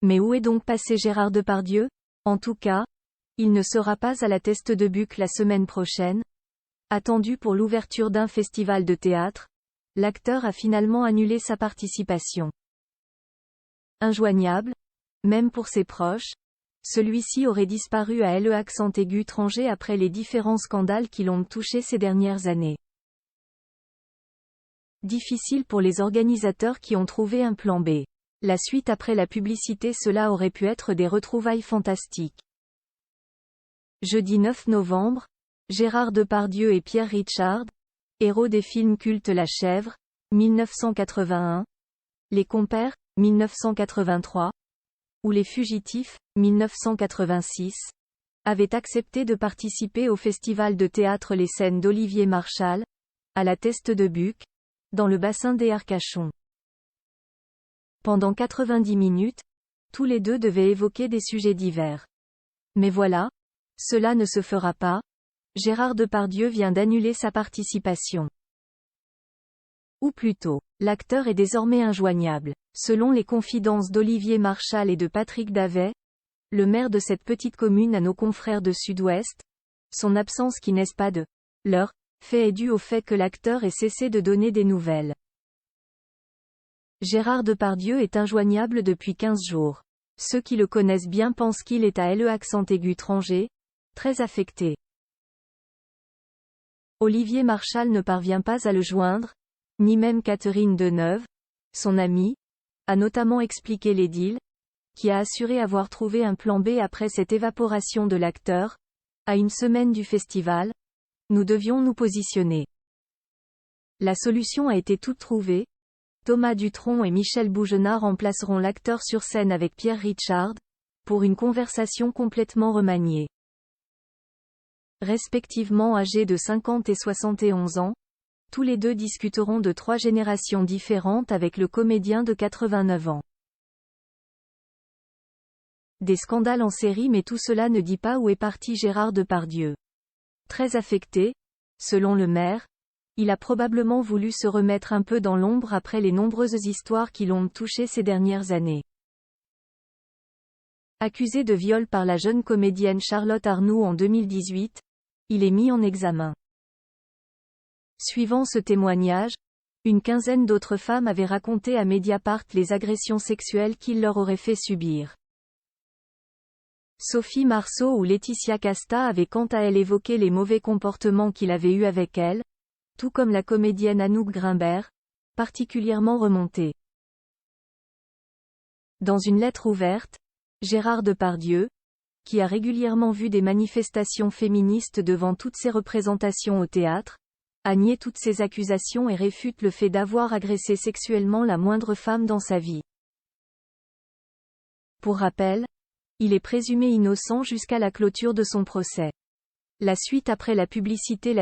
Mais où est donc passé Gérard Depardieu? En tout cas, il ne sera pas à la Teste de Buc la semaine prochaine. Attendu pour l'ouverture d'un festival de théâtre, l'acteur a finalement annulé sa participation. Injoignable, même pour ses proches, celui-ci aurait disparu à l'E-Accent-Aigu-Tranger après les différents scandales qui l'ont touché ces dernières années. Difficile pour les organisateurs qui ont trouvé un plan B. La suite après la publicité, cela aurait pu être des retrouvailles fantastiques. Jeudi 9 novembre, Gérard Depardieu et Pierre Richard, héros des films cultes La Chèvre, 1981, Les Compères, 1983, ou Les Fugitifs, 1986, avaient accepté de participer au festival de théâtre Les Scènes d'Olivier Marchal, à la Teste de Buc, dans le bassin des Arcachons. Pendant 90 minutes, tous les deux devaient évoquer des sujets divers. Mais voilà, cela ne se fera pas. Gérard Depardieu vient d'annuler sa participation. Ou plutôt, l'acteur est désormais injoignable. Selon les confidences d'Olivier Marchal et de Patrick Davet, le maire de cette petite commune à nos confrères de Sud-Ouest, son absence qui n'est pas de leur fait est due au fait que l'acteur ait cessé de donner des nouvelles. Gérard Depardieu est injoignable depuis 15 jours. Ceux qui le connaissent bien pensent qu'il est à l'E-Accent-Aigu-Tranger, très affecté. Olivier Marchal ne parvient pas à le joindre, ni même Catherine Deneuve, son amie, a notamment expliqué l'édile, qui a assuré avoir trouvé un plan B après cette évaporation de l'acteur. À une semaine du festival, nous devions nous positionner. La solution a été toute trouvée. Thomas Dutronc et Michel Bougenat remplaceront l'acteur sur scène avec Pierre Richard, pour une conversation complètement remaniée. Respectivement âgés de 50 et 71 ans, tous les deux discuteront de 3 générations différentes avec le comédien de 89 ans. Des scandales en série, mais tout cela ne dit pas où est parti Gérard Depardieu. Très affecté, selon le maire, il a probablement voulu se remettre un peu dans l'ombre après les nombreuses histoires qui l'ont touché ces dernières années. Accusé de viol par la jeune comédienne Charlotte Arnoux en 2018, il est mis en examen. Suivant ce témoignage, une quinzaine d'autres femmes avaient raconté à Mediapart les agressions sexuelles qu'il leur aurait fait subir. Sophie Marceau ou Laetitia Casta avaient quant à elle évoqué les mauvais comportements qu'il avait eus avec elle, tout comme la comédienne Anouk Grimbert, particulièrement remontée. Dans une lettre ouverte, Gérard Depardieu, qui a régulièrement vu des manifestations féministes devant toutes ses représentations au théâtre, a nié toutes ces accusations et réfute le fait d'avoir agressé sexuellement la moindre femme dans sa vie. Pour rappel, il est présumé innocent jusqu'à la clôture de son procès. La suite après la publicité.